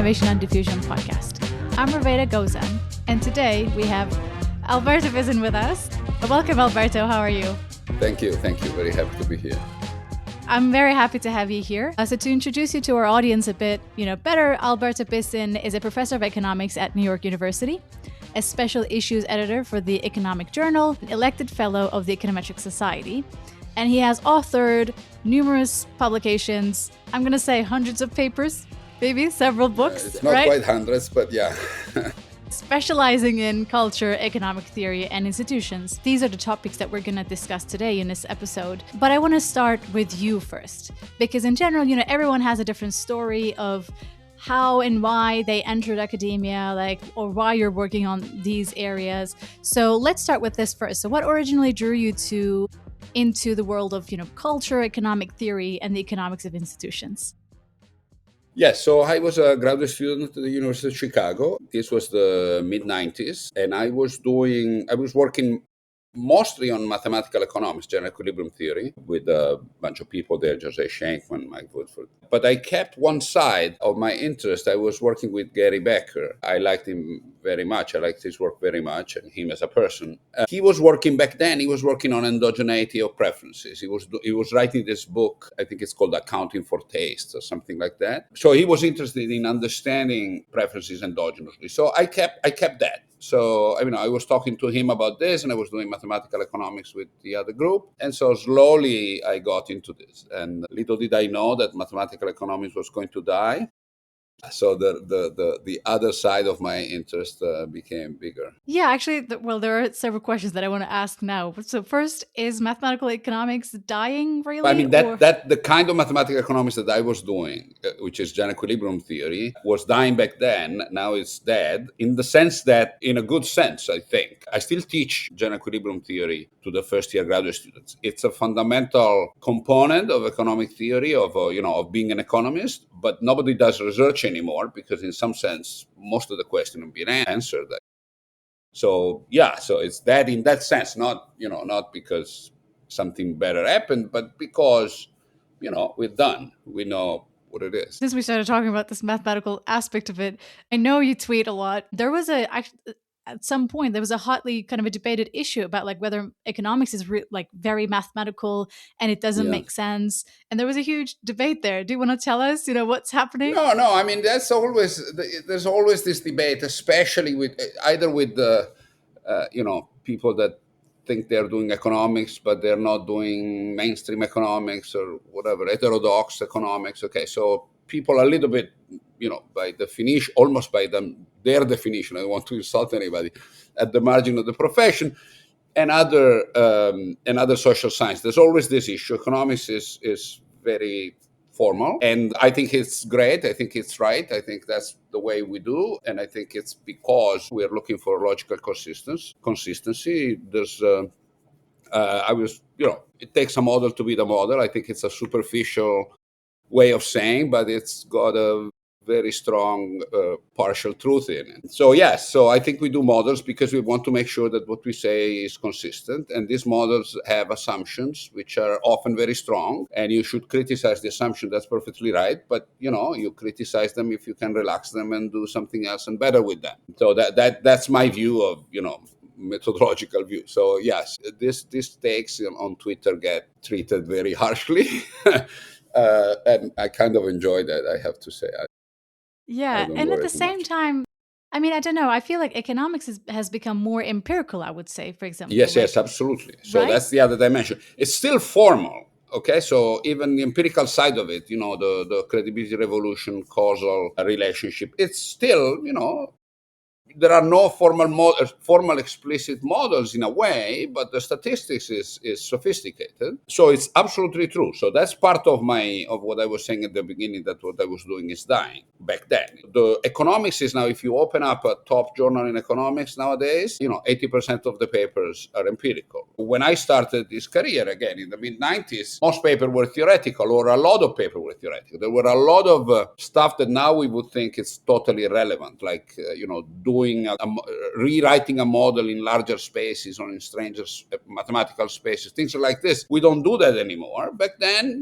Innovation and Diffusion podcast. I'm Ruveyda Gozen, and today we have Alberto Bisin with us. Welcome, Alberto. How are you? Thank you. Very happy to be here. I'm very happy to have you here. So to introduce you to our audience a bit, better, Alberto Bisin is a professor of economics at New York University, a special issues editor for the Economic Journal, an elected fellow of the Econometric Society, and he has authored numerous publications. I'm going to say hundreds of papers, maybe several books. It's not right? quite hundreds, but yeah. Specializing in culture, economic theory, and institutions. These are the topics that we're going to discuss today in this episode. But I want to start with you first, because in general, everyone has a different story of how and why they entered academia, or why you're working on these areas. So let's start with this first. So what originally drew you into the world of, culture, economic theory, and the economics of institutions? Yes, so I was a graduate student at the University of Chicago. This was the mid-90s, and I was working mostly on mathematical economics, general equilibrium theory, with a bunch of people there, Jose Schenkman, Mike Woodford. But I kept one side of my interest. I was working with Gary Becker. I liked him very much. I liked his work very much, and him as a person. He was working back then. He was working on endogeneity of preferences. He was writing this book. I think it's called Accounting for Taste or something like that. So he was interested in understanding preferences endogenously. So I kept that. So, I was talking to him about this, and I was doing mathematical economics with the other group. And so slowly I got into this. And little did I know that mathematical economics was going to die. So the other side of my interest became bigger. Yeah, actually, there are several questions that I want to ask now. So first, is mathematical economics dying really? That the kind of mathematical economics that I was doing, which is general equilibrium theory, was dying back then. Now it's dead in the sense that, in a good sense, I think. I still teach general equilibrium theory to the first year graduate students. It's a fundamental component of economic theory, of being an economist, but nobody does research anymore because in some sense, most of the questions have been answered. So it's that in that sense, not because something better happened, but because, we're done. We know what it is. Since we started talking about this mathematical aspect of it, I know you tweet a lot. There was at some point, there was a hotly kind of a debated issue about whether economics is very mathematical and it doesn't make sense. And there was a huge debate there. Do you want to tell us, what's happening? No. There's always this debate, especially with the, people that think they're doing economics, but they're not doing mainstream economics or whatever, heterodox economics. Okay, so people a little bit, by definition, almost by their definition, I don't want to insult anybody, at the margin of the profession, and other social science. There's always this issue. Economics is very formal, and I think it's great. I think it's right. I think that's the way we do, and I think it's because we're looking for logical consistency. There's it takes a model to be the model. I think it's a superficial way of saying, but it's got a very strong partial truth in it. So I think we do models because we want to make sure that what we say is consistent. And these models have assumptions which are often very strong, and you should criticize the assumption. That's perfectly right. But, you criticize them if you can relax them and do something else and better with them. So that's my view of, methodological view. So yes, this takes on Twitter get treated very harshly. And I kind of enjoy that, I have to say. Yeah, and at the same time, I don't know, I feel like economics has become more empirical, I would say, for example. Yes, absolutely. So that's the other dimension. It's still formal, okay? So even the empirical side of it, the credibility revolution, causal relationship, it's still, there are no formal explicit models in a way, but the statistics is sophisticated. So it's absolutely true. So that's part of what I was saying at the beginning, that what I was doing is dying back then. The economics is now, if you open up a top journal in economics nowadays, 80% of the papers are empirical. When I started this career again in the mid-90s, most papers were theoretical, or a lot of papers were theoretical. There were a lot of stuff that now we would think is totally irrelevant, like, rewriting a model in larger spaces or in stranger mathematical spaces, things like this. We don't do that anymore. Back then,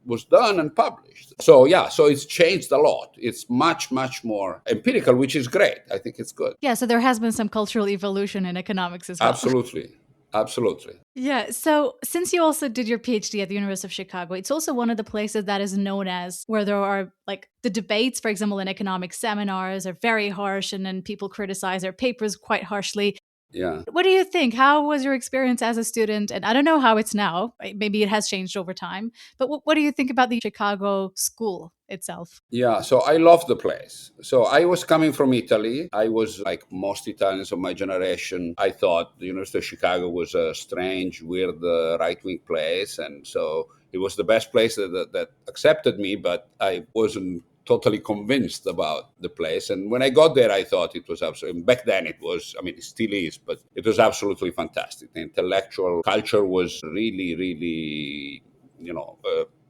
was done and published. So yeah, so it's changed a lot. It's much, much more empirical, which is great. I think it's good. Yeah, so there has been some cultural evolution in economics as well. Absolutely. Absolutely. Yeah. So, since you also did your PhD at the University of Chicago, it's also one of the places that is known as where there are like the debates, for example, in economic seminars are very harsh and then people criticize their papers quite harshly. Yeah. What do you think? How was your experience as a student? And I don't know how it's now. Maybe it has changed over time. But what do you think about the Chicago school itself? Yeah, so I love the place. So I was coming from Italy. I was like most Italians of my generation. I thought the University of Chicago was a strange, weird, right-wing place, and so it was the best place that accepted me. But I wasn't totally convinced about the place. And when I got there, I thought it was absolutely. Back then, it was. I mean, it still is, but it was absolutely fantastic. The intellectual culture was really, really,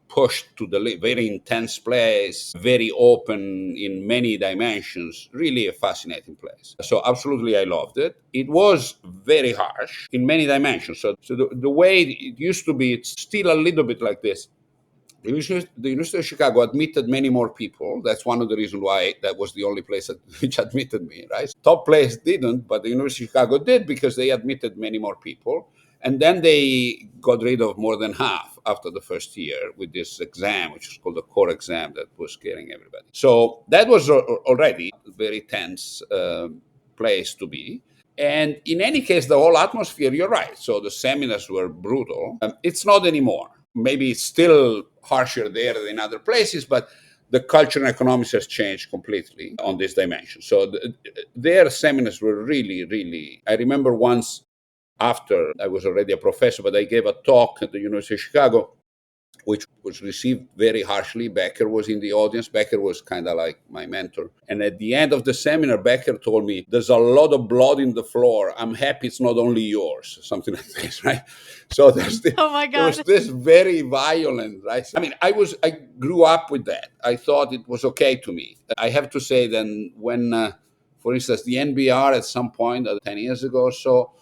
pushed to the very intense place, very open in many dimensions, really a fascinating place. So absolutely I loved it. It was very harsh in many dimensions. So the way it used to be, it's still a little bit like this. The University of Chicago admitted many more people. That's one of the reasons why that was the only place which admitted me, right? Top place didn't, but the University of Chicago did because they admitted many more people. And then they got rid of more than half after the first year with this exam, which is called the core exam that was scaring everybody. So that was already a very tense place to be. And in any case, the whole atmosphere, you're right. So the seminars were brutal. It's not anymore. Maybe it's still harsher there than in other places, but the culture and economics has changed completely on this dimension. So their seminars were really, really. I remember once after I was already a professor, but I gave a talk at the University of Chicago, which was received very harshly. Becker was in the audience. Becker was kind of like my mentor. And at the end of the seminar, Becker told me, "There's a lot of blood in the floor. I'm happy it's not only yours," something like this, right? So Oh my there was God. this very violent, right? I mean, I grew up with that. I thought it was okay to me. I have to say then when, for instance, the NBR at some point, 10 years ago or so,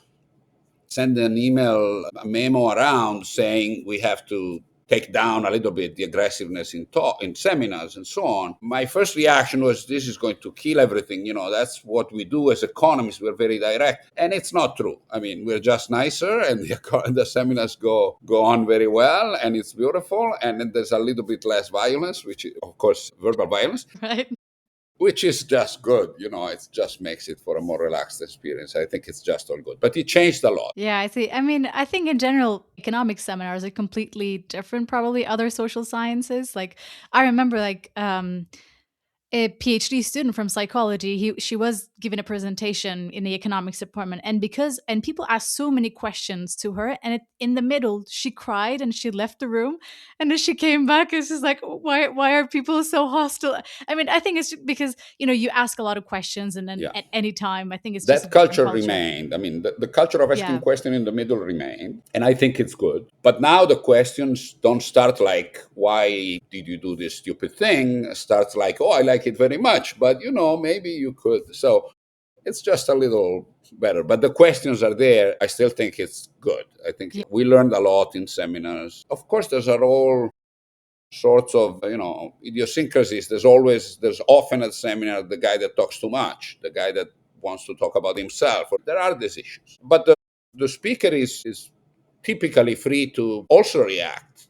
send an email, a memo around saying we have to take down a little bit the aggressiveness in talk, in seminars and so on. My first reaction was, this is going to kill everything. That's what we do as economists. We're very direct. And it's not true. I mean, we're just nicer and the seminars go on very well and it's beautiful. And then there's a little bit less violence, which is, of course, verbal violence. Right. Which is just good. It just makes it for a more relaxed experience. I think it's just all good. But it changed a lot. Yeah, I see. I mean, I think in general, economic seminars are completely different, probably other social sciences. Like, I remember, like, a PhD student from psychology. She was given a presentation in the economics department, and people asked so many questions to her, and in the middle she cried and she left the room, and then she came back. It's just like, why are people so hostile? I mean, I think it's because you ask a lot of questions, and then Yeah. at any time, I think it's just a That different culture remained. I mean, the culture of asking Yeah. questions in the middle remained. And I think it's good. But now the questions don't start like, why did you do this stupid thing? It starts like, oh, I like it very much. But, maybe you could. So it's just a little better. But the questions are there. I still think it's good. I think we learned a lot in seminars. Of course, there's all sorts of idiosyncrasies. There's often at seminar the guy that talks too much, the guy that wants to talk about himself. There are these issues, but the speaker is typically free to also react,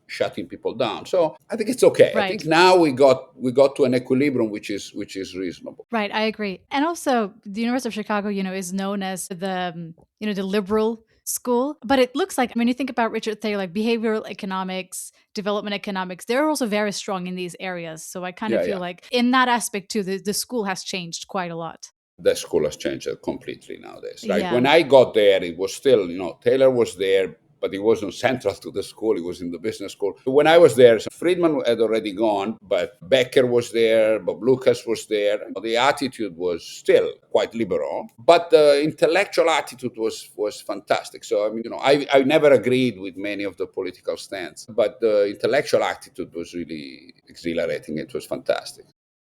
shutting people down. So I think it's okay. Right. I think now we got to an equilibrium which is reasonable. Right, I agree. And also, the University of Chicago, is known as the liberal school. But it looks like when you think about Richard Thaler, like behavioral economics, development economics, they're also very strong in these areas. So I kind of feel like in that aspect too, the school has changed quite a lot. The school has changed completely nowadays, right? Yeah. When I got there, it was still, Taylor was there, but he wasn't central to the school. He was in the business school. When I was there, Friedman had already gone, but Becker was there, Bob Lucas was there. The attitude was still quite liberal, but the intellectual attitude was fantastic. So, I mean, I never agreed with many of the political stance, but the intellectual attitude was really exhilarating. It was fantastic.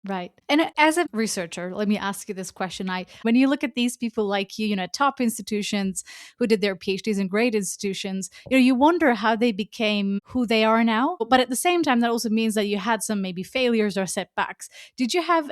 Right. And as a researcher, let me ask you this question. When you look at these people like you know, top institutions who did their PhDs in great institutions, you know, you wonder how they became who they are now. But at the same time, that also means that you had some maybe failures or setbacks. Did you have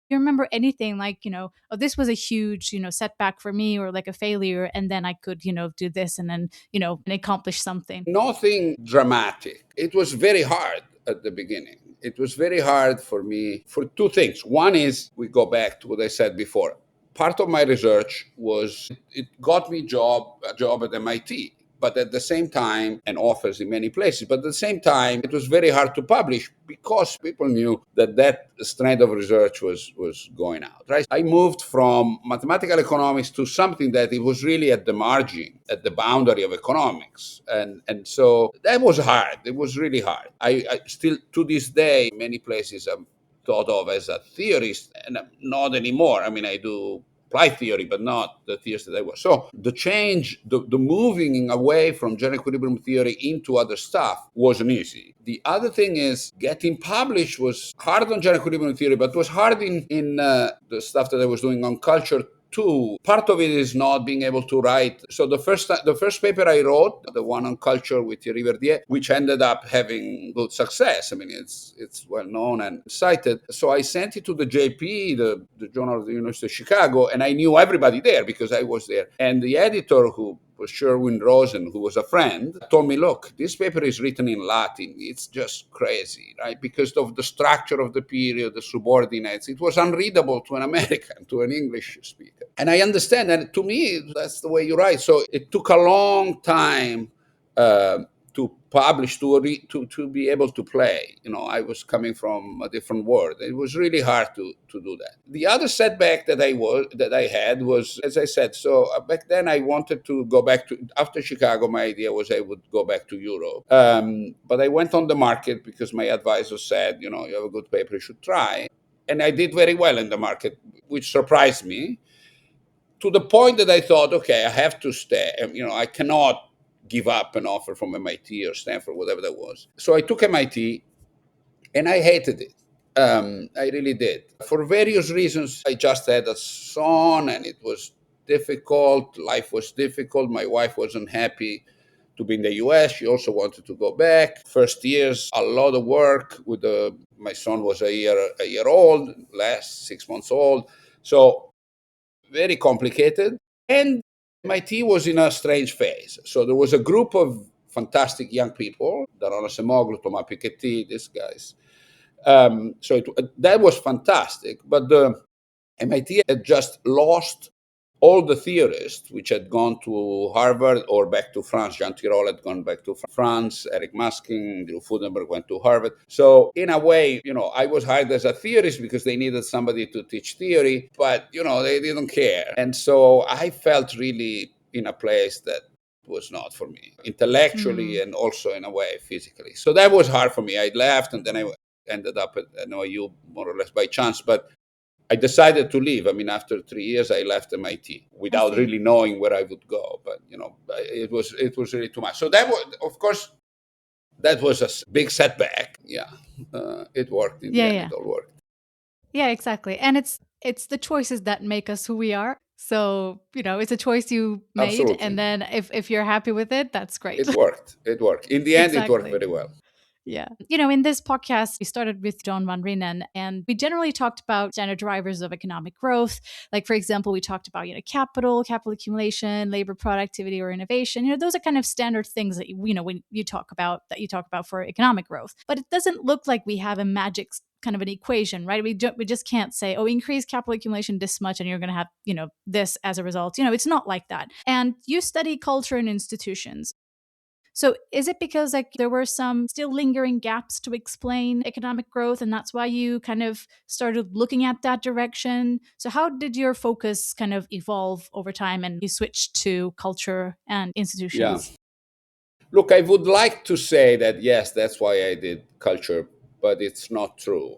you remember anything like, you know, oh, this was a huge, you know, setback for me or like a failure, and then I could, you know, do this and then, you know, and accomplish something? Nothing dramatic. It was very hard at the beginning. It was very hard for me for two things. One is, we go back to what I said before. Part of my research was it got me a job at MIT, but at the same time, and offers in many places, but at the same time, it was very hard to publish because people knew that that strand of research was going out, right? I moved from mathematical economics to something that it was really at the margin, at the boundary of economics. And so that was hard. It was really hard. I still, to this day, many places I'm thought of as a theorist, and I'm not anymore. I mean, I do applied theory, but not the theorist that I was. So the change, the moving away from general equilibrium theory into other stuff wasn't easy. The other thing is getting published was hard on general equilibrium theory, but was hard in the stuff that I was doing on culture too. Part of it is not being able to write. So the first paper I wrote, the one on culture with Thierry Verdier, which ended up having good success. I mean, it's well known and cited. So I sent it to the JP, the Journal of the University of Chicago, and I knew everybody there because I was there. And the editor, who was Sherwin Rosen, who was a friend, told me, look, this paper is written in Latin. It's just crazy, right? Because of the structure of the period, the subordinates. It was unreadable to an American, to an English speaker. And I understand, and to me, that's the way you write. So it took a long time to publish, to be able to play. You know, I was coming from a different world. It was really hard to do that. The other setback that I had was, as I said, so back then I wanted to go back to, after Chicago, my idea was I would go back to Europe. But I went on the market because my advisor said, you know, you have a good paper, you should try. And I did very well in the market, which surprised me, to the point that I thought, okay, I have to stay. You know, I cannot give up an offer from MIT or Stanford, whatever that was. So I took MIT, and I hated it. I really did. For various reasons, I just had a son, and it was difficult. Life was difficult. My wife wasn't happy to be in the US. She also wanted to go back. First years, a lot of work with my son was a year old, last 6 months old. So very complicated. And MIT was in a strange phase. So there was a group of fantastic young people, Daron Acemoglu, Thomas Piketty, these guys. That was fantastic. But the MIT had just lost all the theorists which had gone to Harvard or back to France. Jean Tirole had gone back to France. Eric Musking, Drew Fudenberg went to Harvard. So in a way, you know, I was hired as a theorist because they needed somebody to teach theory, but, you know, they didn't care. And so I felt really in a place that was not for me, intellectually and also in a way physically. So that was hard for me. I left, and then I ended up at NYU more or less by chance. But I decided to leave. I mean, after 3 years, I left MIT without really knowing where I would go. But you know, it was really too much. So that was, of course, that was a big setback. Yeah, it worked in the end. It all worked. Yeah, exactly. And it's the choices that make us who we are. So, you know, it's a choice you made. Absolutely. And then if you're happy with it, that's great. It worked. It worked. In the end, it worked Exactly. very well. Yeah. You know, in this podcast, we started with John van Reenen, and we generally talked about standard drivers of economic growth. Like, for example, we talked about, you know, capital accumulation, labor productivity, or innovation. You know, those are kind of standard things that, you know, when you talk about for economic growth. But it doesn't look like we have a magic kind of an equation, right? We just can't say, oh, increase capital accumulation this much and you're going to have, you know, this as a result. You know, it's not like that. And you study culture and institutions. So is it because like there were some still lingering gaps to explain economic growth, and that's why you kind of started looking at that direction? So how did your focus kind of evolve over time and you switched to culture and institutions? Yeah. Look, I would like to say that yes, that's why I did culture, but it's not true.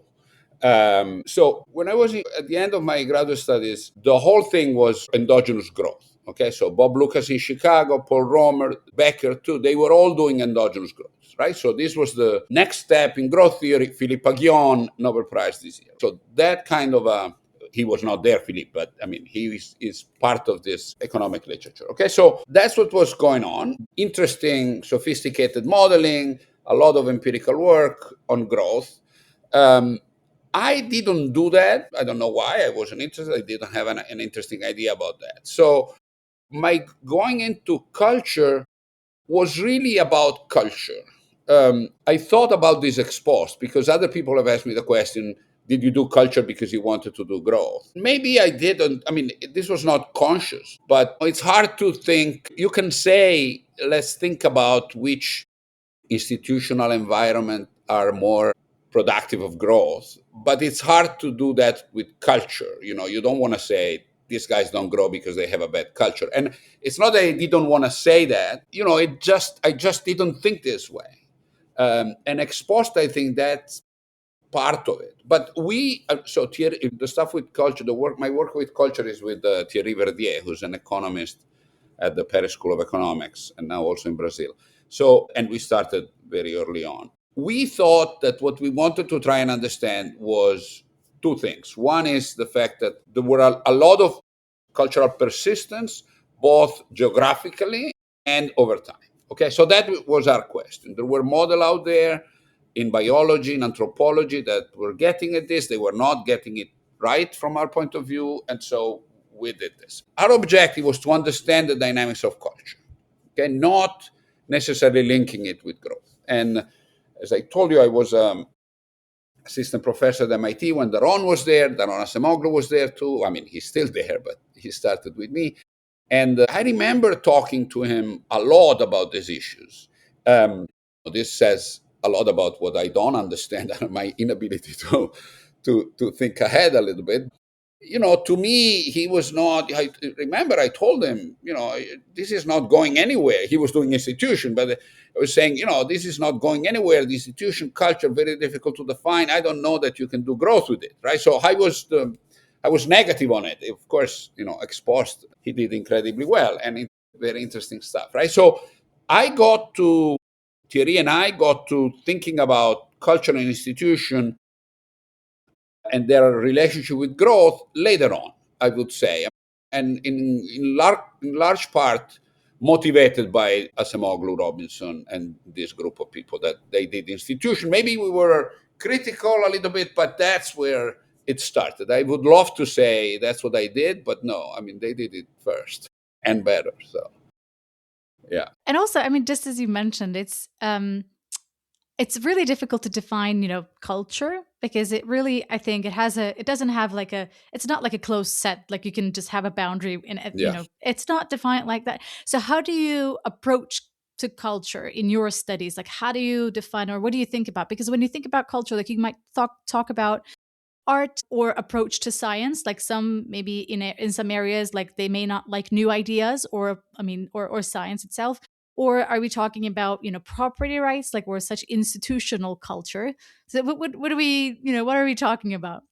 So when I was at the end of my graduate studies, the whole thing was endogenous growth. Okay, so Bob Lucas in Chicago, Paul Romer, Becker too, they were all doing endogenous growth, right? So this was the next step in growth theory. Philippe Aghion, Nobel Prize this year. So that kind of he was not there, Philippe, but I mean, he is part of this economic literature. Okay, so that's what was going on. Interesting, sophisticated modeling, a lot of empirical work on growth. I didn't do that. I don't know why. I wasn't interested. I didn't have an interesting idea about that. So my going into culture was really about culture. I thought about this ex post because other people have asked me the question, did you do culture because you wanted to do growth? Maybe I didn't. I mean, this was not conscious, but it's hard to think. You can say, let's think about which institutional environment are more productive of growth, but it's hard to do that with culture. You don't want to say these guys don't grow because they have a bad culture. And it's not that I didn't want to say that. I just didn't think this way. And ex post, I think that's part of it. But Thierry, the stuff with culture, my work with culture is with Thierry Verdier, who's an economist at the Paris School of Economics and now also in Brazil. And we started very early on. We thought that what we wanted to try and understand was two things. One is the fact that there were a lot of cultural persistence, both geographically and over time. Okay, so that was our question. There were models out there in biology, in anthropology that were getting at this. They were not getting it right from our point of view. And so we did this. Our objective was to understand the dynamics of culture, okay, not necessarily linking it with growth. And as I told you, I was assistant professor at MIT when Daron was there. Daron Acemoglu was there too. I mean, he's still there, but he started with me. And I remember talking to him a lot about these issues. This says a lot about what I don't understand and my inability to think ahead a little bit. To me, he was not. I remember I told him, this is not going anywhere. He was doing institution, but I was saying, this is not going anywhere. The institution culture, very difficult to define. I don't know that you can do growth with it, right? So I was negative on it. Of course, ex post, he did incredibly well, and it's very interesting stuff, right? So Thierry and I got to thinking about culture and institution and their relationship with growth later on, I would say, and in large part motivated by Acemoglu, Robinson, and this group of people that they did institution. Maybe we were critical a little bit, but that's where it started. I would love to say that's what I did, but no, I mean, they did it first and better. So, yeah. And also, I mean, just as you mentioned, it's really difficult to define, culture, because it really, I think it doesn't have it's not like a closed set, like you can just have a boundary in it, it's not defined like that. So how do you approach to culture in your studies? Like, how do you define, or what do you think about? Because when you think about culture, like you might talk about art or approach to science, like some maybe in some areas, like they may not like new ideas, or or science itself. Or are we talking about property rights, like we're such institutional culture? So what do we what are we talking about?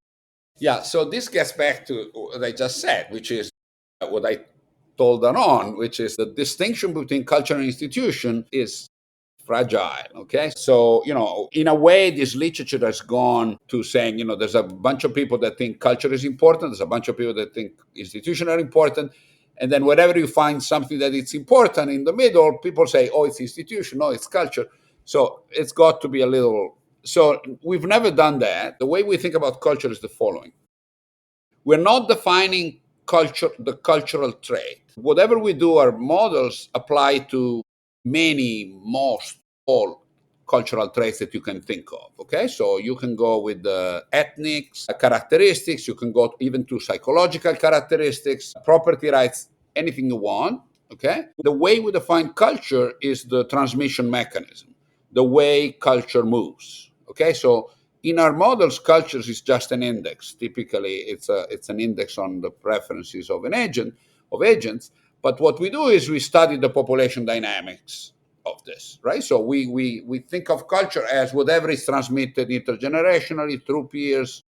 Yeah, so this gets back to what I just said, which is what I told Anon, which is the distinction between culture and institution is fragile. Okay, so in a way, this literature has gone to saying, there's a bunch of people that think culture is important, there's a bunch of people that think institutions are important, and then whenever you find something that it's important in the middle, people say, oh, it's institution, no, it's culture. So it's got to be a little. So we've never done that. The way we think about culture is the following: we're not defining culture, the cultural trait. Whatever we do, our models apply to most all cultural traits that you can think of. Okay, so you can go with the ethnic characteristics, you can go even to psychological characteristics, property rights, anything you want. Okay, the way we define culture is the transmission mechanism, the way culture moves. Okay, so in our models, cultures is just an index. Typically, it's an index on the preferences of agents. But what we do is we study the population dynamics of this, right? So we think of culture as whatever is transmitted intergenerationally through peers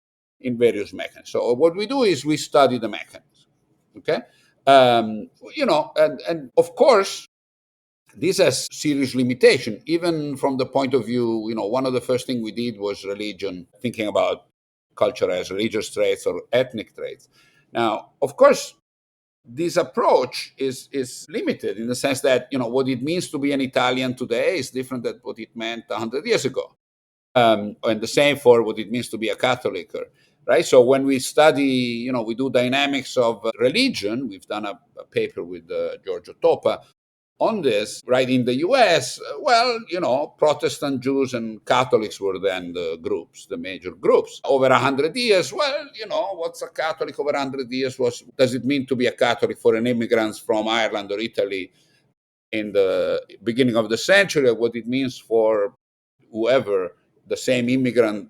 in various mechanisms. So what we do is we study the mechanism. Okay, And of course, this has serious limitation, even from the point of view, one of the first things we did was religion, thinking about culture as religious traits or ethnic traits. Now, of course, this approach is limited in the sense that, what it means to be an Italian today is different than what it meant 100 years ago. And the same for what it means to be a Catholic, right? So when we study, we do dynamics of religion. We've done a paper with Giorgio Topa on this, right? In the US, Protestant Jews and Catholics were then the major groups. Over 100 years, what's a Catholic over 100 years? Does it mean to be a Catholic for an immigrant from Ireland or Italy in the beginning of the century, or what it means for whoever, the same immigrant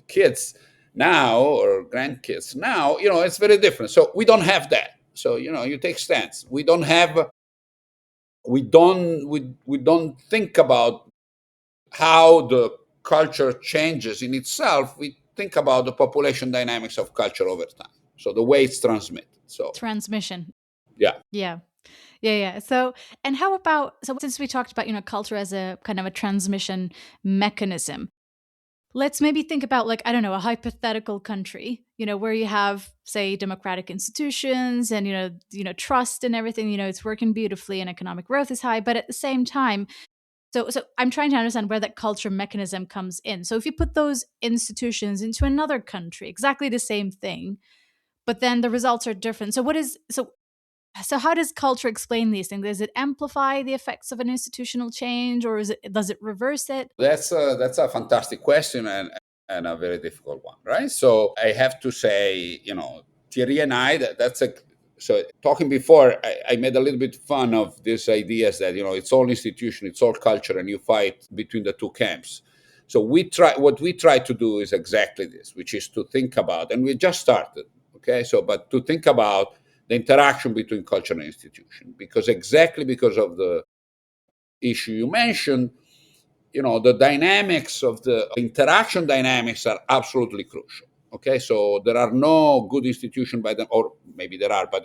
kids now or grandkids now, it's very different. So we don't have that. So, you take stance. We don't think about how the culture changes in itself. We think about the population dynamics of culture over time. So the way it's transmitted. So Transmission. yeah. Yeah. Yeah. So, and how about, so since we talked about, culture as a kind of a transmission mechanism, let's maybe think about, like, I don't know, a hypothetical country, where you have, say, democratic institutions and, trust and everything, it's working beautifully and economic growth is high. But at the same time, so I'm trying to understand where that culture mechanism comes in. So if you put those institutions into another country, exactly the same thing, but then the results are different. So how does culture explain these things? Does it amplify the effects of an institutional change, or does it reverse it? That's a fantastic question, and a very difficult one, right? So I have to say, Thierry and I, that's a so talking before, I made a little bit fun of these ideas that, it's all institution, it's all culture, and you fight between the two camps. So what we try to do is exactly this, which is to think about, and we just started, okay? So, but to think about the interaction between culture and institution, because of the issue you mentioned, the dynamics of the interaction dynamics are absolutely crucial. Okay, so there are no good institutions by them, or maybe there are, but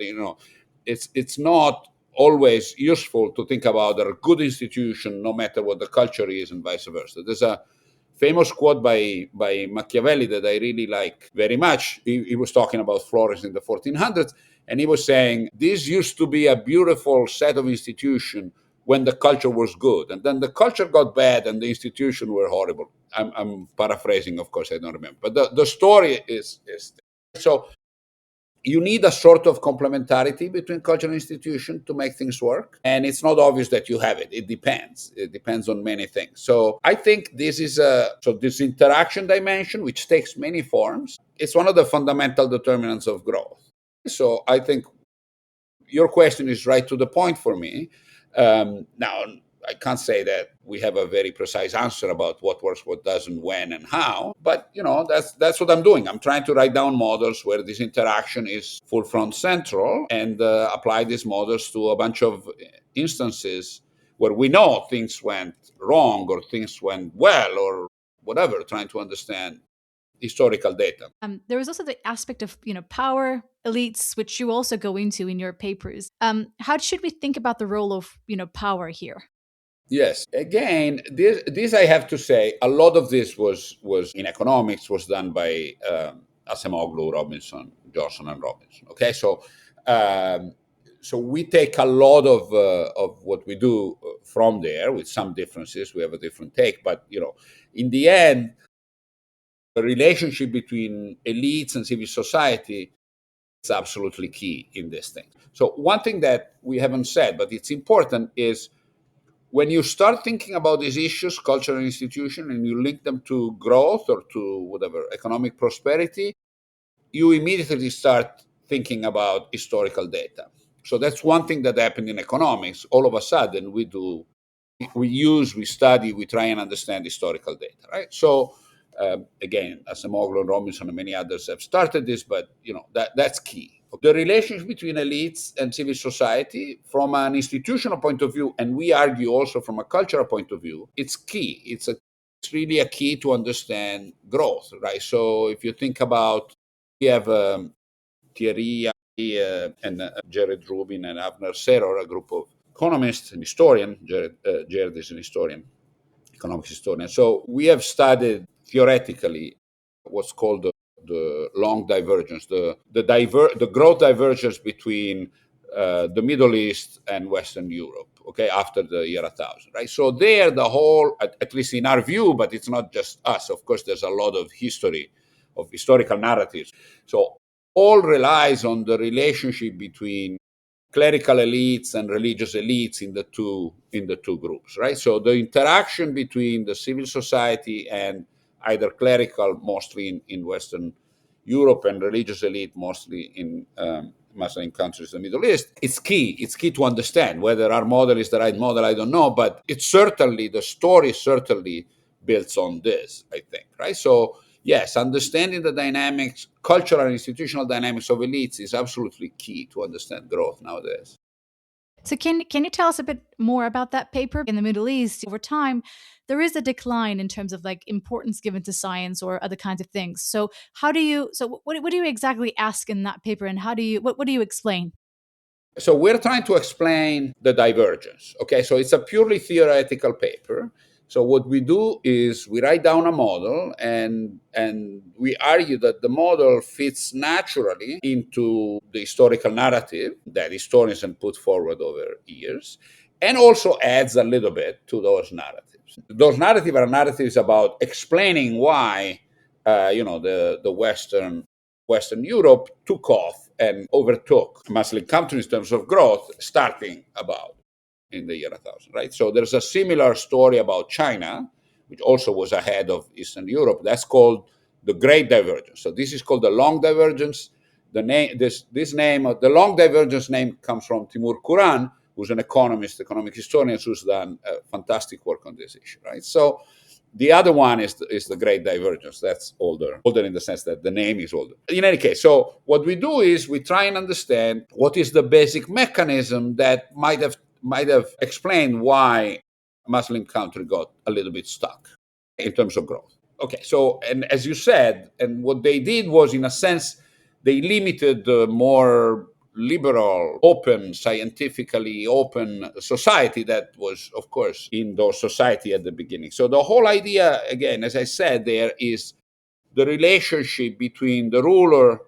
it's not always useful to think about a good institution no matter what the culture is, and vice versa. There's a famous quote by Machiavelli that I really like very much. He was talking about Florence in the 1400s, and he was saying, this used to be a beautiful set of institutions when the culture was good. And then the culture got bad and the institutions were horrible. I'm paraphrasing, of course, I don't remember. But the story is so you need a sort of complementarity between culture and institution to make things work. And it's not obvious that you have it. It depends. It depends on many things. So I think this interaction dimension, which takes many forms, it's one of the fundamental determinants of growth. So I think your question is right to the point for me. Now, I can't say that we have a very precise answer about what works, what doesn't, when, and how. But that's what I'm doing. I'm trying to write down models where this interaction is full front central, and apply these models to a bunch of instances where we know things went wrong or things went well or whatever. Trying to understand historical data. There was also the aspect of power elites, which you also go into in your papers. How should we think about the role of power here? Yes. Again, this I have to say, a lot of this was in economics was done by Acemoglu, Robinson, Johnson, and Robinson. Okay, so we take a lot of what we do from there, with some differences. We have a different take, but in the end, the relationship between elites and civil society is absolutely key in this thing. So one thing that we haven't said, but it's important, is when you start thinking about these issues, culture and institution, and you link them to growth or to whatever, economic prosperity, you immediately start thinking about historical data. So that's one thing that happened in economics. All of a sudden, we study, we try and understand historical data, right? So again, Acemoglu and Robinson and many others have started this, but that's key. The relationship between elites and civil society, from an institutional point of view, and we argue also from a cultural point of view, it's key. It's really a key to understand growth, right? So if you think about, we have Thierry and Jared Rubin and Avner Seror, a group of economists and historian. Jared is an historian, economics historian. So we have studied theoretically what's called the long divergence, the growth divergence between the Middle East and Western Europe. Okay, after the year 1000, right? So there, the whole, at least in our view, but it's not just us. Of course, there's a lot of history, of historical narratives. So all relies on the relationship between clerical elites and religious elites in the two groups, right? So the interaction between the civil society and either clerical, mostly in Western Europe, and religious elite, mostly in Muslim countries, the Middle East, it's key. It's key to understand whether our model is the right model. I don't know, but it's certainly, the story certainly builds on this, I think, right? So yes, understanding the dynamics, cultural and institutional dynamics of elites is absolutely key to understand growth nowadays. So can you tell us a bit more about that paper? In the Middle East, over time, there is a decline in terms of like importance given to science or other kinds of things. So what do you exactly ask in that paper, and what do you explain? So we're trying to explain the divergence. Okay, so it's a purely theoretical paper. So what we do is we write down a model, and we argue that the model fits naturally into the historical narrative that historians have put forward over years, and also adds a little bit to those narratives. Those narratives are narratives about explaining why the Western Europe took off and overtook Muslim countries in terms of growth, starting about in the year 1000, right? So there's a similar story about China, which also was ahead of Eastern Europe. That's called the Great Divergence. So this is called the Long Divergence. This name, the Long Divergence name, comes from Timur Kuran, who's an economist, economic historian, who's done fantastic work on this issue, right? So the other one is the Great Divergence. That's older in the sense that the name is older. In any case, so what we do is we try and understand what is the basic mechanism that might have explained why Muslim country got a little bit stuck in terms of growth. Okay, so, and as you said, and what they did was, in a sense, they limited the more liberal, open, scientifically open society that was, of course, in those society at the beginning. So the whole idea, again, as I said, there is the relationship between the ruler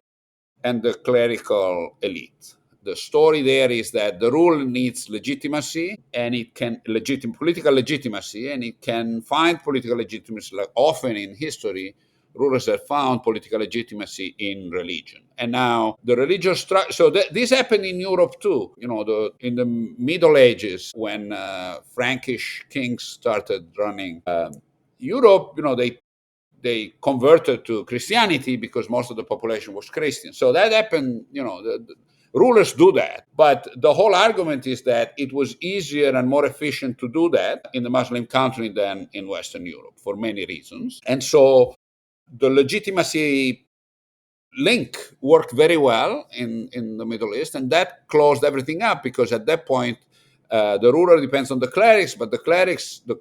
and the clerical elite. The story there is that the rule needs legitimacy, and it can political legitimacy, and it can find political legitimacy. Like often in history, rulers have found political legitimacy in religion. And now the religious structure. So this happened in Europe too. In the Middle Ages, when Frankish kings started running Europe, they converted to Christianity because most of the population was Christian. So that happened, the rulers do that. But the whole argument is that it was easier and more efficient to do that in the Muslim country than in Western Europe for many reasons. And so the legitimacy link worked very well in the Middle East, and that closed everything up because at that point, the ruler depends on the clerics, but the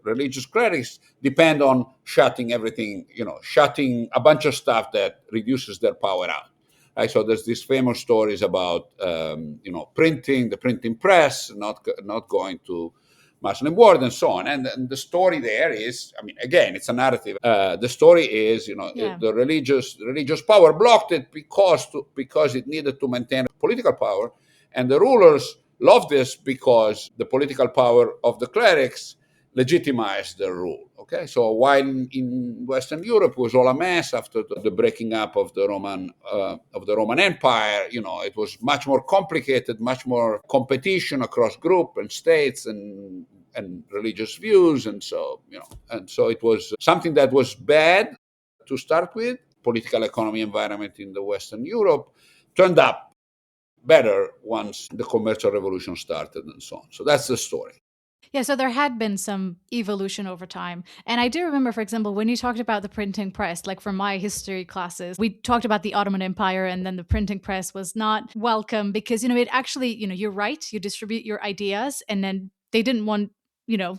religious clerics depend on shutting everything, shutting a bunch of stuff that reduces their power out. Right? So there's these famous stories about, printing, the printing press, not going to Muslim world and so on. And the story there is, I mean, again, it's a narrative. The story is, Yeah. the religious power blocked it because it needed to maintain political power, and the rulers loved this because the political power of the clerics legitimized the rule. Okay, so while in Western Europe it was all a mess after the breaking up of the Roman Empire, it was much more complicated, much more competition across group and states and religious views, and so it was something that was bad to start with. Political economy environment in the Western Europe turned up better once the commercial revolution started and so on. So that's the story. Yeah, so there had been some evolution over time. And I do remember, for example, when you talked about the printing press, like from my history classes, we talked about the Ottoman Empire, and then the printing press was not welcome because, it actually, you're right, you distribute your ideas, and then they didn't want,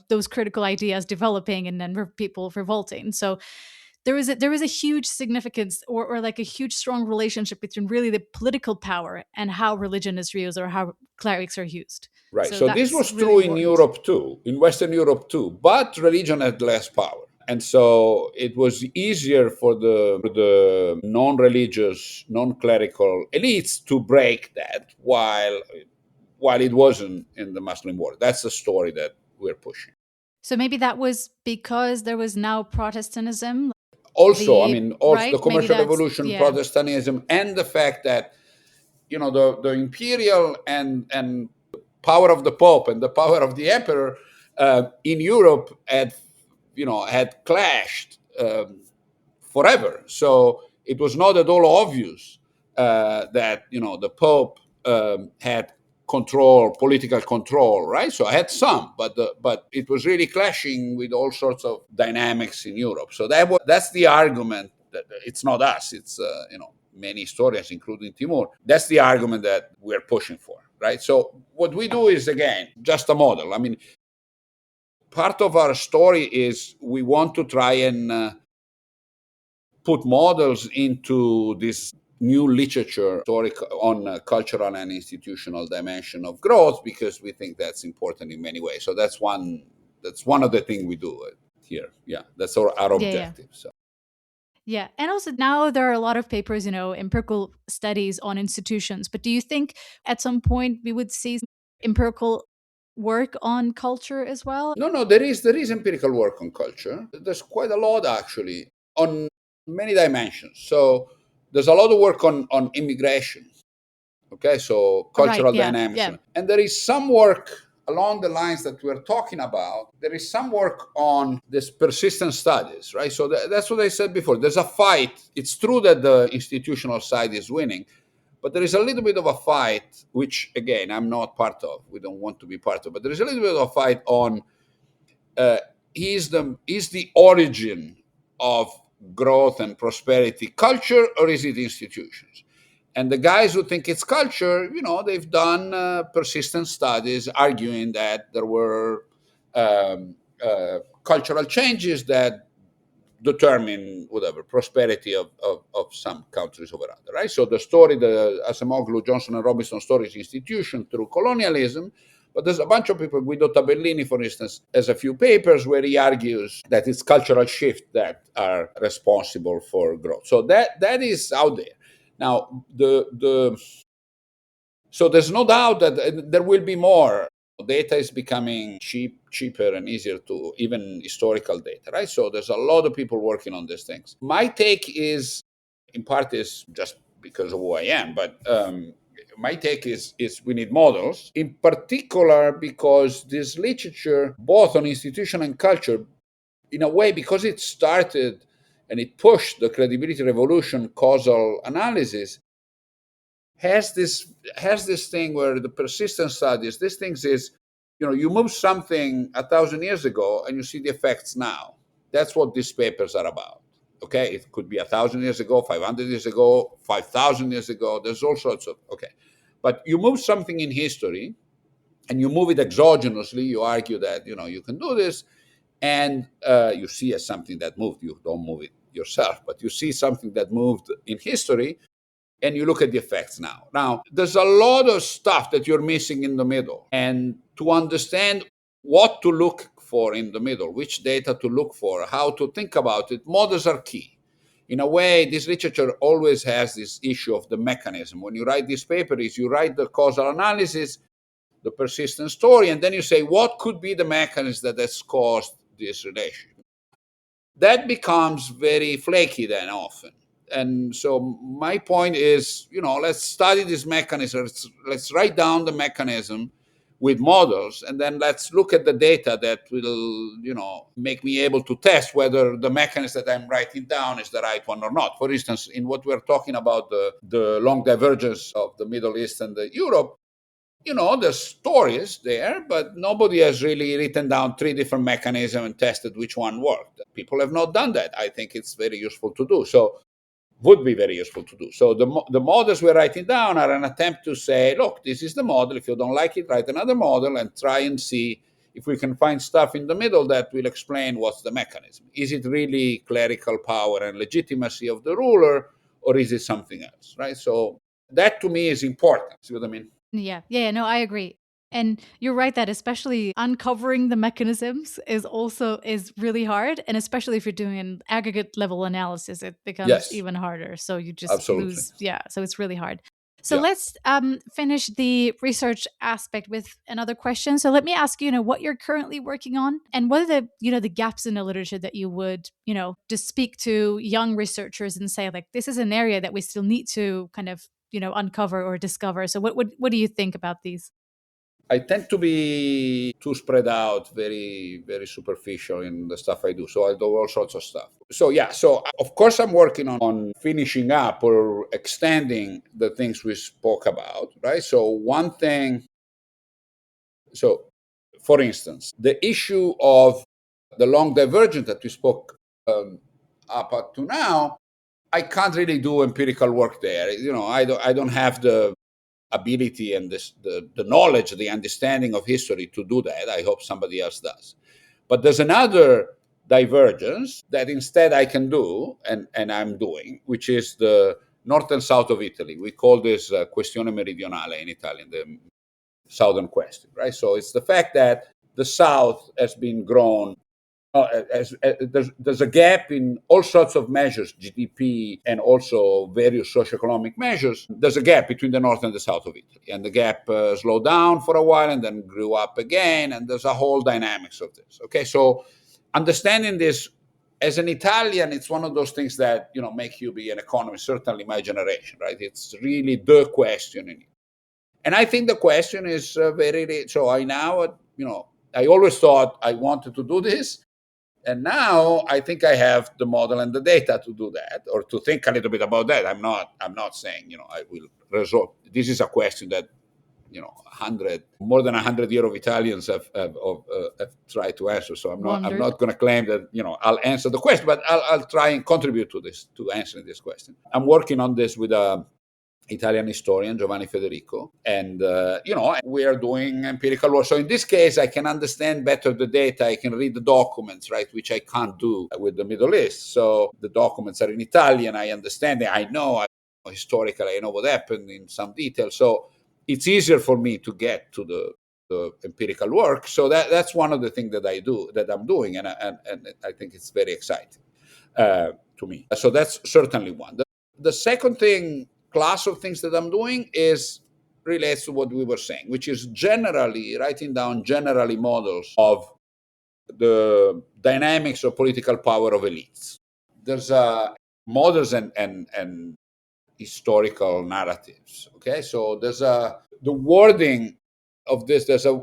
those critical ideas developing and then people revolting. So there is a huge significance or like a huge strong relationship between really the political power and how religion is used or how clerics are used. Right. So So this that's was really true in important. Europe too, in Western Europe too, but religion had less power. And so it was easier for the non-religious, non-clerical elites to break that while it wasn't in the Muslim world. That's the story that we're pushing. So maybe that was because there was now Protestantism. Also, I The mean, also the right? Maybe commercial that's revolution, yeah. Protestantism, and the fact that the imperial and power of the Pope and the power of the Emperor in Europe had clashed forever. So it was not at all obvious that the Pope had political control, right? So I had some, but it was really clashing with all sorts of dynamics in Europe. So that's the argument. That it's not us. It's many historians, including Timur. That's the argument that we're pushing for, right? So what we do is again just a model. I mean, part of our story is we want to try and put models into this new literature on cultural and institutional dimension of growth because we think that's important in many ways. So that's one of the things we do here. Yeah, that's our Yeah. objective. So. Yeah. And also now there are a lot of papers, empirical studies on institutions. But do you think at some point we would see empirical work on culture as well? No, there is empirical work on culture. There's quite a lot actually on many dimensions. So there's a lot of work on immigration. Okay, so Right. cultural Yeah. dynamics. Yeah. And there is some work along the lines that we're talking about. There is some work on this persistent studies, right? So that's what I said before. There's a fight. It's true that the institutional side is winning, but there is a little bit of a fight, which again, I'm not part of. We don't want to be part of, but there is a little bit of a fight on uh, is the origin of growth and prosperity culture or is it institutions? And the guys who think it's culture, they've done persistent studies arguing that there were cultural changes that determine whatever prosperity of some countries over other, right? So the story, the Acemoglu, Johnson and Robinson story is institution through colonialism, but there's a bunch of people. Guido Tabellini, for instance, has a few papers where he argues that it's cultural shifts that are responsible for growth. So that is out there. Now, so there's no doubt that there will be more. Data is becoming cheaper and easier to even historical data, right? So there's a lot of people working on these things. My take is, in part, is just because of who I am, but my take is we need models, in particular because this literature, both on institution and culture, in a way, because it started and it pushed the credibility revolution causal analysis, has this thing where the persistent studies, this things is, you move something 1,000 years ago and you see the effects now. That's what these papers are about. Okay, it could be 1,000 years ago, 500 years ago, 5,000 years ago. There's all sorts of but you move something in history, and you move it exogenously. You argue that you can do this, and you see as something that moved. You don't move it yourself, but you see something that moved in history and you look at the effects now. Now, there's a lot of stuff that you're missing in the middle. And to understand what to look for in the middle, which data to look for, how to think about it, models are key. In a way, this literature always has this issue of the mechanism. When you write this paper, is you write the causal analysis, the persistent story, and then you say, what could be the mechanism that has caused this relation? That becomes very flaky then often. And so my point is, let's study this mechanism. Let's write down the mechanism with models, and then let's look at the data that will, make me able to test whether the mechanism that I'm writing down is the right one or not. For instance, in what we're talking about, the long divergence of the Middle East and the Europe, there's stories there, but nobody has really written down 3 different mechanisms and tested which one worked. People have not done that. I think it's very useful to do. So would be very useful to do. So the models we're writing down are an attempt to say, look, this is the model. If you don't like it, write another model and try and see if we can find stuff in the middle that will explain what's the mechanism. Is it really clerical power and legitimacy of the ruler, or is it something else, right? So that to me is important. See what I mean? Yeah, no, I agree. And you're right that especially uncovering the mechanisms is really hard. And especially if you're doing an aggregate level analysis, it becomes Yes, even harder. So you just absolutely. lose. Yeah. So it's really hard. So Yeah. let's finish the research aspect with another question. So let me ask you, what you're currently working on and what are the gaps in the literature that you would, just speak to young researchers and say, like, this is an area that we still need to kind of, uncover or discover. So what do you think about these? I tend to be too spread out, very, very superficial in the stuff I do. So I do all sorts of stuff. So, yeah, so of course I'm working on finishing up or extending the things we spoke about, right? So, one thing, so for instance, the issue of the long divergence that we spoke up to now, I can't really do empirical work there. I don't have the ability and the knowledge, the understanding of history to do that. I hope somebody else does. But there's another divergence that instead I can do, and I'm doing, which is the north and south of Italy. We call this questione meridionale in Italian, the southern question, right? So it's the fact that the south has been grown there's a gap in all sorts of measures, GDP and also various socioeconomic measures. There's a gap between the north and the south of Italy, and the gap slowed down for a while and then grew up again. And there's a whole dynamics of this. Okay, so understanding this as an Italian, it's one of those things that make you be an economist. Certainly, my generation, right? It's really the question in it. And I think the question is very. So I now, I always thought I wanted to do this, and now I think I have the model and the data to do that, or to think a little bit about that. I'm not saying, I will resolve. This is a question that, more than 100 years of Italians have tried to answer. So I'm Wondered. not going to claim that, I'll answer the question, but I'll try and contribute to answering this question. I'm working on this with a Italian historian, Giovanni Federico. And, we are doing empirical work. So in this case, I can understand better the data. I can read the documents, right, which I can't do with the Middle East. So the documents are in Italian. I understand it. Historically, I know what happened in some detail. So it's easier for me to get to the empirical work. So that's one of the things that I'm doing. And I think it's very exciting to me. So that's certainly one. The second class of things that I'm doing relates to what we were saying, which is generally writing down models of the dynamics of political power of elites. There's models and historical narratives. Okay, so there's the wording of this. There's a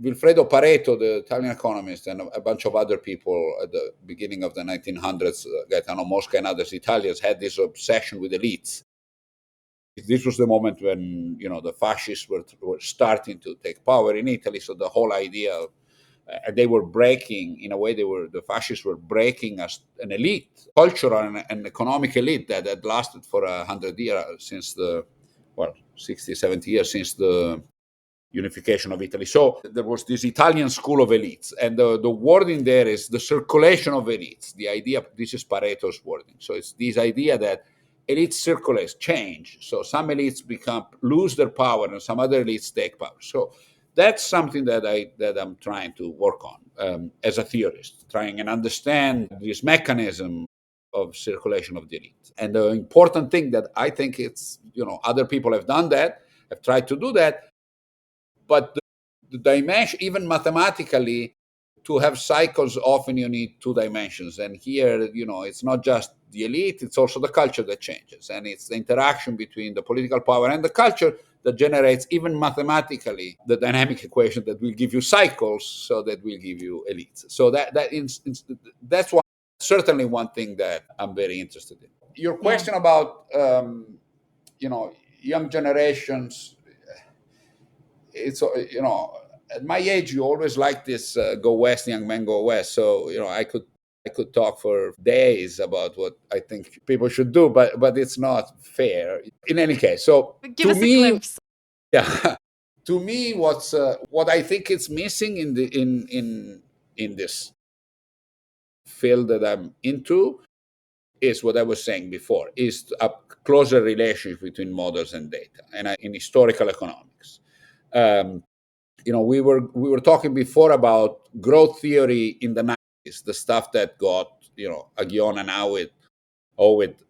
Vilfredo Pareto, the Italian economist, and a bunch of other people at the beginning of the 1900s, Gaetano Mosca and others, Italians, had this obsession with elites. This was the moment when the fascists were starting to take power in Italy. So the whole idea of they were breaking, in a way, the fascists were breaking an elite, cultural and economic elite that had lasted for 100 years, since 60, 70 years since the unification of Italy. So there was this Italian school of elites, and the wording there is the circulation of elites. The idea, this is Pareto's wording. So it's this idea that elites circulate, change. So some elites lose their power, and some other elites take power. So that's something that I'm trying to work on as a theorist, trying and understand this mechanism of circulation of the elite. And the important thing that I think it's, other people have done that, have tried to do that, but the dimension, even mathematically, to have cycles, often you need two dimensions. And here, it's not just the elite, it's also the culture that changes. And it's the interaction between the political power and the culture that generates, even mathematically, the dynamic equation that will give you cycles, so that will give you elites. So that's certainly one thing that I'm very interested in. Your question about, young generations, it's at my age you always like this go west, young men go west. So I could talk for days about what I think people should do, but it's not fair in any case. So Give to us a me, glimpse. yeah, To me, what I think is missing in this field that I'm into is what I was saying before, is a closer relationship between models and data. And in historical economics, we were talking before about growth theory in the 90s, the stuff that got Aghion and Howitt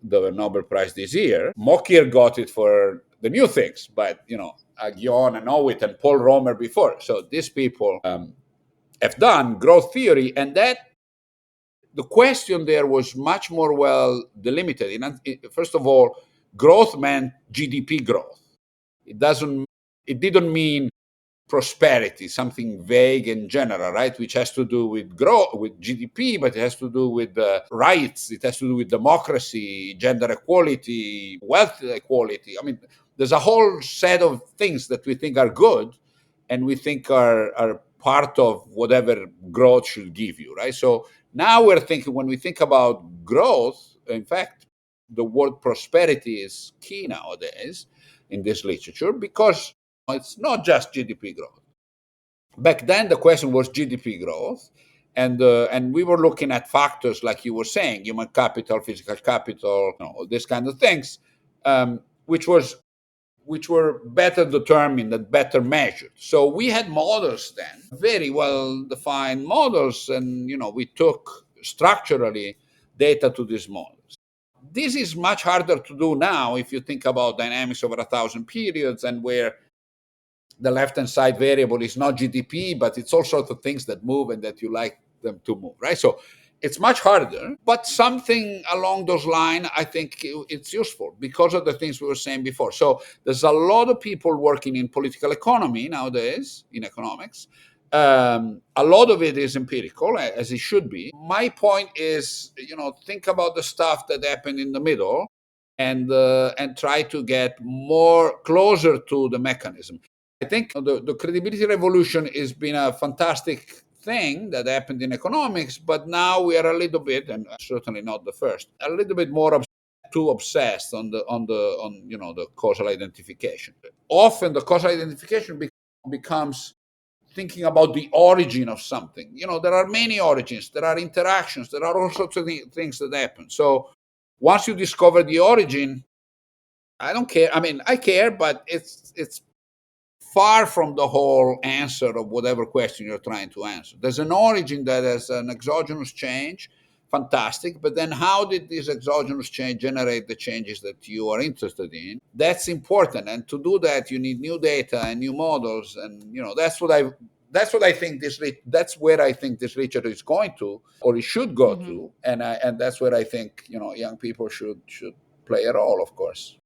the Nobel Prize this year. Mockyer got it for the new things, but Aghion and Howitt and Paul Romer before. So these people have done growth theory, and that the question there was much more well delimited. First of all, growth meant GDP growth. It didn't mean prosperity, something vague and general, right? Which has to do with growth, with GDP, but it has to do with rights. It has to do with democracy, gender equality, wealth equality. I mean, there's a whole set of things that we think are good, and we think are part of whatever growth should give you, right? So now we're thinking, when we think about growth, in fact, the word prosperity is key nowadays in this literature, because it's not just GDP growth. Back then, the question was GDP growth, and we were looking at factors like you were saying, human capital, physical capital, all these kind of things, which were better determined and better measured. So we had models then, very well defined models, and we took structurally data to these models. This is much harder to do now if you think about dynamics over 1,000 periods, and where the left-hand side variable is not GDP, but it's all sorts of things that move and that you like them to move, right? So it's much harder, but something along those lines, I think it's useful because of the things we were saying before. So there's a lot of people working in political economy nowadays, in economics. A lot of it is empirical, as it should be. My point is, think about the stuff that happened in the middle, and try to get more closer to the mechanism. I think the credibility revolution has been a fantastic thing that happened in economics, but now we are a little bit, and certainly not the first, a little bit more too obsessed on the causal identification. Often the causal identification becomes thinking about the origin of something. There are many origins, there are interactions, there are all sorts of things that happen. So once you discover the origin, I don't care. I mean, I care, but it's far from the whole answer of whatever question you're trying to answer. There's an origin that has an exogenous change, fantastic, but then how did this exogenous change generate the changes that you are interested in? That's important, and to do that, you need new data and new models, and that's where I think this literature is going to, or it should go to, and that's where I think young people should play a role, of course.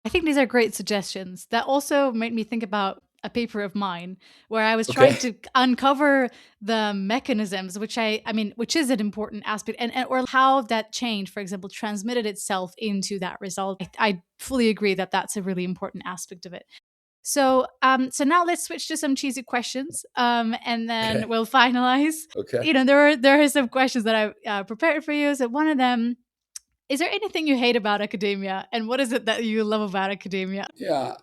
I think these are great suggestions. That also made me think about a paper of mine where I was trying to uncover the mechanisms, which is an important aspect, and or how that change, for example, transmitted itself into that result. I fully agree that that's a really important aspect of it. So, so now let's switch to some cheesy questions, and then we'll finalize. Okay. There are some questions that I prepared for you. So one of them: is there anything you hate about academia, and what is it that you love about academia? Yeah,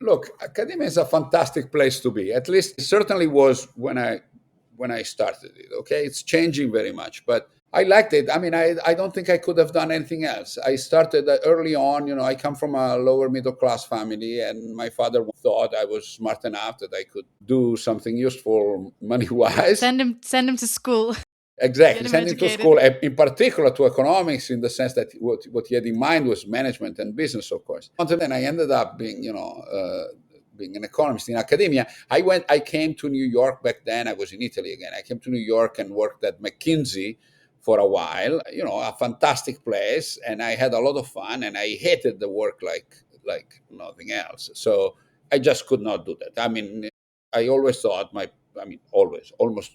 look, academia is a fantastic place to be. At least it certainly was when I started it. Okay, it's changing very much, but I liked it. I mean, I don't think I could have done anything else. I started early on. I come from a lower middle class family, and my father thought I was smart enough that I could do something useful money wise. Send him to school. Exactly, sending to school, in particular to economics, in the sense that what he had in mind was management and business, of course. And then I ended up being, being an economist in academia. I came to New York back then. I was in Italy again. I came to New York and worked at McKinsey for a while. A fantastic place, and I had a lot of fun. And I hated the work like nothing else. So I just could not do that. I mean, I always thought almost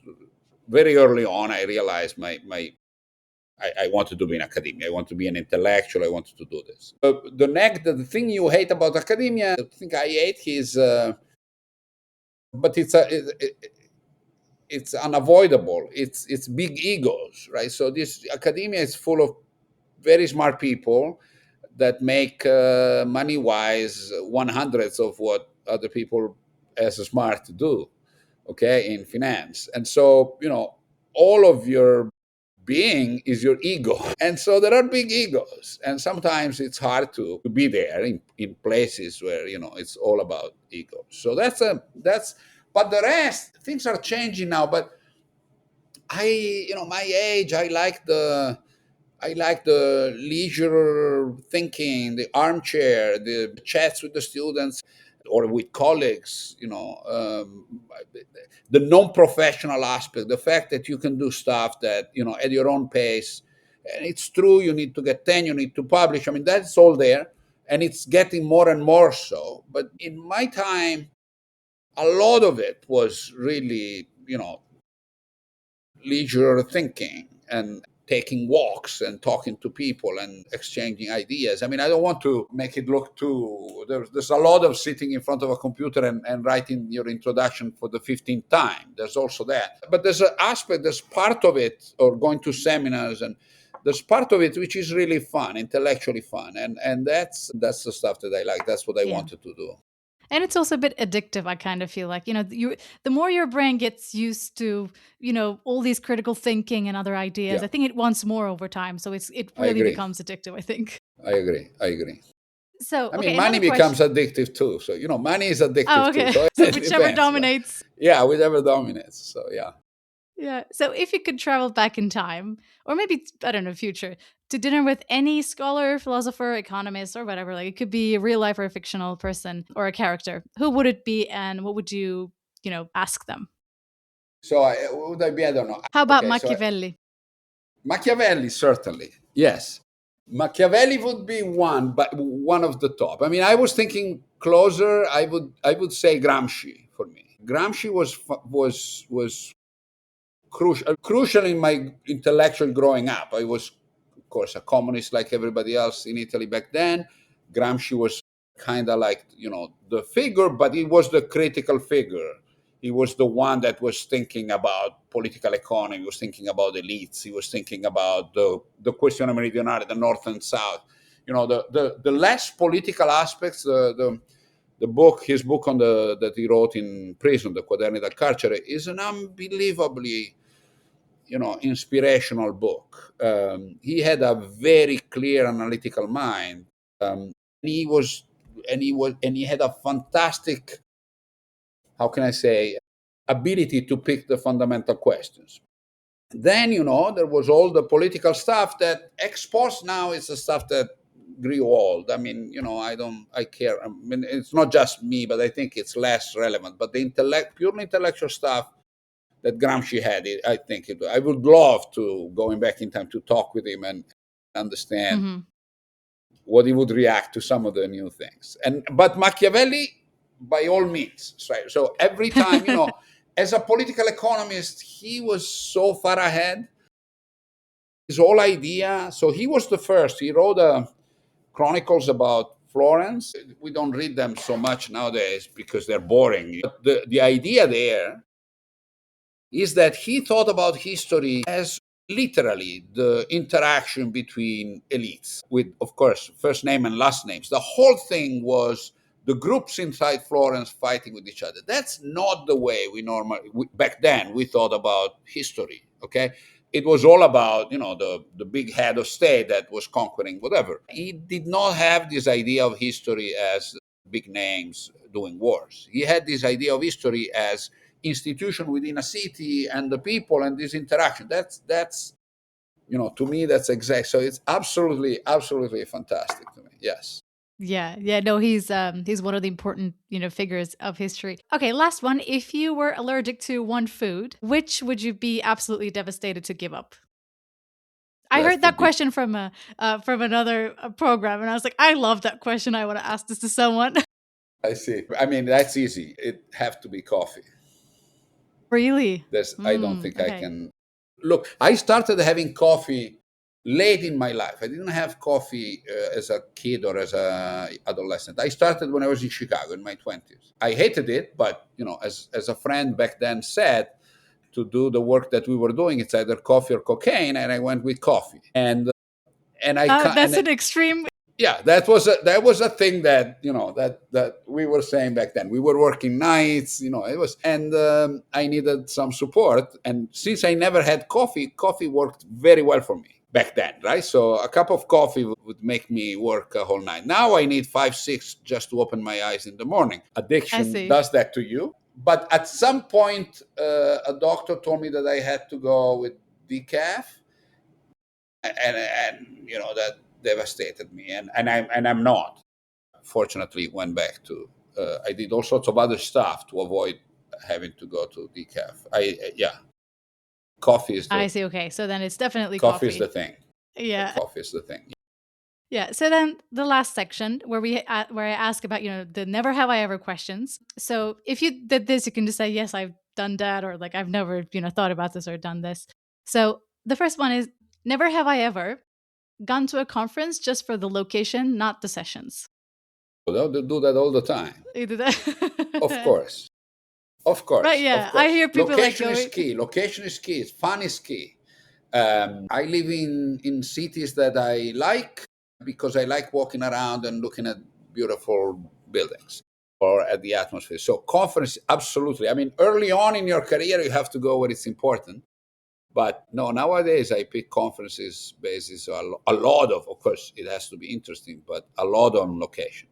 very early on, I realized I wanted to be in academia. I want to be an intellectual. I wanted to do this. The thing you hate about academia, the thing I hate is, but it's unavoidable. It's big egos, right? So this academia is full of very smart people that make money-wise 1/100 of what other people as smart to do, okay, in finance. And so, all of your being is your ego. And so there are big egos. And sometimes it's hard to be there in places where, it's all about ego. So but the rest, things are changing now. But my age, I like the leisure thinking, the armchair, the chats with the students or with colleagues, the non-professional aspect, the fact that you can do stuff that, at your own pace. And it's true, you need to get 10, you need to publish. I mean, that's all there. And it's getting more and more so. But in my time, a lot of it was really, leisure thinking and taking walks and talking to people and exchanging ideas. I mean, I don't want to make it look too. There's a lot of sitting in front of a computer and writing your introduction for the 15th time. There's also that. But there's an aspect, there's part of it, or going to seminars, and there's part of it which is really fun, intellectually fun. And that's the stuff that I like. That's what I wanted to do. And it's also a bit addictive, I kind of feel like. The more your brain gets used to, all these critical thinking and other ideas, I think it wants more over time. So it really becomes addictive, I think. I agree. So, money becomes addictive too. So, money is addictive too. So, so whichever dominates. Yeah, whichever dominates. So, yeah. Yeah. So if you could travel back in time, or maybe, I don't know, future, to dinner with any scholar, philosopher, economist, or whatever, like it could be a real life or a fictional person or a character, who would it be and what would you, ask them? So would I be? I don't know. How about Machiavelli? Machiavelli, certainly. Yes. Machiavelli would be one of the top. I mean, I was thinking closer. I would say Gramsci for me. Gramsci was crucial in my intellectual growing up. I was, of course, a communist like everybody else in Italy back then. Gramsci was kind of like, the figure, but he was the critical figure. He was the one that was thinking about political economy. He was thinking about elites. He was thinking about the question of meridionale, the north and south. The less political aspects, his book that he wrote in prison, the Quaderni dal Carcere, is an unbelievably inspirational book. He had a very clear analytical mind. He had a fantastic, how can I say, ability to pick the fundamental questions. Then, there was all the political stuff that ex post now is the stuff that grew old. I mean, I care. I mean, it's not just me, but I think it's less relevant. But the purely intellectual stuff that Gramsci had, I would love to, going back in time, to talk with him and understand what he would react to some of the new things. But Machiavelli, by all means, right? So every time, as a political economist, he was so far ahead. His whole idea. So he was the first. He wrote chronicles about Florence. We don't read them so much nowadays because they're boring. But the idea there is that he thought about history as literally the interaction between elites with, of course, first name and last names. The whole thing was the groups inside Florence fighting with each other. That's not the way back then we thought about history, okay? It was all about, the big head of state that was conquering whatever. He did not have this idea of history as big names doing wars. He had this idea of history as institution within a city and the people and this interaction. That's to me, that's exact. So it's absolutely fantastic to me. Yes. Yeah. No, he's one of the important, figures of history. Okay, last one. If you were allergic to one food, which would you be absolutely devastated to give up? I heard that question from another program, and I was like, I love that question. I want to ask this to someone. I see. I mean, that's easy. It have to be coffee. Really? I don't think I can. Look, I started having coffee late in my life. I didn't have coffee as a kid or as an adolescent. I started when I was in Chicago in my 20s. I hated it, but, as a friend back then said, to do the work that we were doing, it's either coffee or cocaine, and I went with coffee. And that's an extreme. Yeah, that was a thing that that we were saying back then. We were working nights, it was, and I needed some support. And since I never had coffee worked very well for me back then, right? So a cup of coffee would make me work a whole night. Now I need 5, 6 just to open my eyes in the morning. I Addiction see. does that to you. But at some point, a doctor told me that I had to go with decaf, and that devastated me, and I'm not. Fortunately, went back to. I did all sorts of other stuff to avoid having to go to decaf. Yeah, coffee is I the see. Okay, so then it's definitely coffee is the coffee. thing. Yeah. Coffee is the thing. Yeah. So then the last section where where I ask about the never have I ever questions. So if you did this, you can just say yes, I've done that, or like I've never thought about this or done this. So the first one is never have I ever gone to a conference just for the location, not the sessions. Well, they do that all the time. You do that? Of course. Of Right, course, yeah. of I course. hear people like Location is going. key. Location is key. Fun is key. I live in cities that I like because I like walking around and looking at beautiful buildings or at the atmosphere. So conference, absolutely. I mean, early on in your career, you have to go where it's important. But no, nowadays I pick conferences basis a lot of course, it has to be interesting, but a lot on location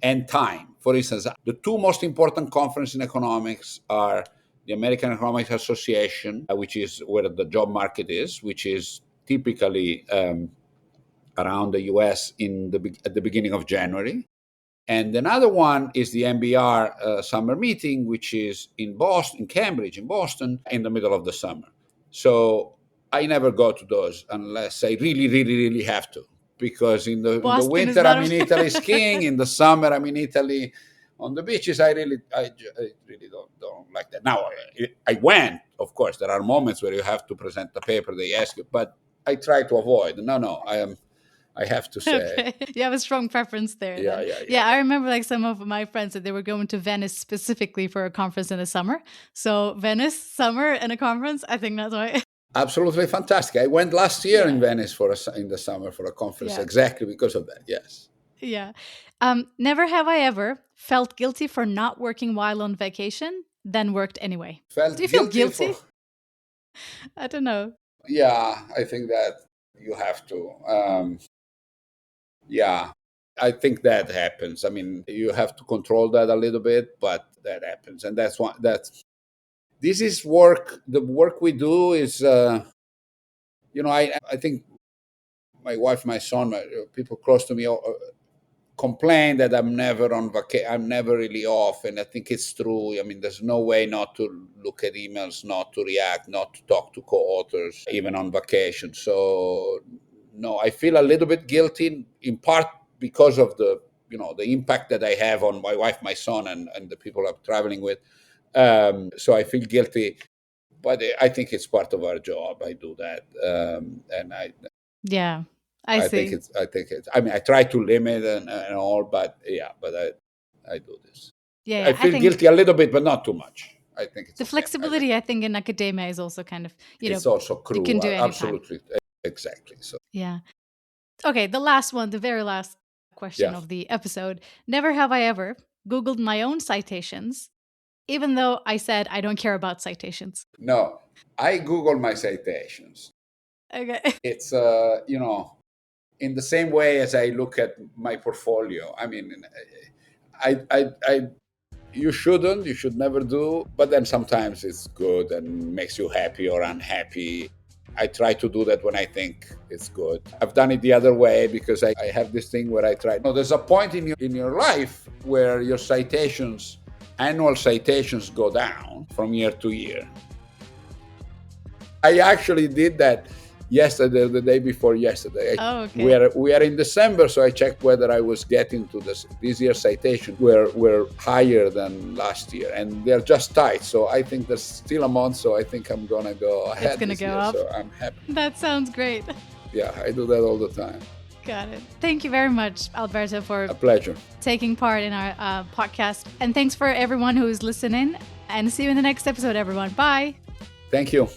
and time. For instance, the two most important conferences in economics are the American Economic Association, which is where the job market is, which is typically around the US at the beginning of January. And another one is the MBR summer meeting, which is in Boston, Cambridge, in Boston, in the middle of the summer. So I never go to those unless I really, really, really have to. Because in the Boston is winter not I'm in a. Italy skiing, in the summer I'm in Italy on the beaches. I really don't like that. Now I went, of course. There are moments where you have to present the paper they ask you, but I try to avoid. No, I have to say, Okay. You have a strong preference there yeah, then. yeah, yeah. Yeah, I remember like some of my friends that they were going to Venice specifically for a conference in the summer. So Venice, summer and a conference, I think that's why. Absolutely fantastic. I went last year in Yeah. Venice in the summer for a conference Yeah. exactly because of that. Yes. Yeah. Never have I ever felt guilty for not working while on vacation, then worked anyway. Do Felt you feel guilty for. guilty? I don't know. Yeah, I think that you have to. Yeah, I think that happens. I mean, you have to control that a little bit, but that happens, and that's one. This is work. The work we do is, I think my wife, my son, people close to me complain that I'm never on vacation. I'm never really off, and I think it's true. I mean, there's no way not to look at emails, not to react, not to talk to co-authors, even on vacation. So, no, I feel a little bit guilty, in part because of the impact that I have on my wife, my son, and the people I'm traveling with. So I feel guilty, but I think it's part of our job. I do that, and Yeah, I see. I think it's. I mean, I try to limit and all, but yeah, but I do this. Yeah, I yeah. I feel think guilty a little bit, but not too much. I think it's the okay. flexibility, I think, in academia is also kind of, It's also you can cruel. do anytime. Absolutely, exactly. So Yeah. Okay, the last one, the very last question yeah, of the episode. Never have I ever Googled my own citations, even though I said I don't care about citations. no, I Google my citations. Okay. It's in the same way as I look at my portfolio. I mean, I you shouldn't, you should never do, but then sometimes it's good and makes you happy or unhappy. I try to do that when I think it's good. I've done it the other way because I have this thing where I try. No, there's a point in your life where your annual citations go down from year to year. I actually did that yesterday, or the day before yesterday. Oh, okay. We are in December, so I checked whether I was getting to this year's citation were higher than last year, and they're just tight. So I think there's still a month, so I think I'm gonna go ahead. It's gonna go year, up. so I'm happy. That sounds great. Yeah, I do that all the time. Got it. Thank you very much, Alberto, for A pleasure. taking part in our podcast, and thanks for everyone who is listening. And see you in the next episode, everyone. Bye. Thank you.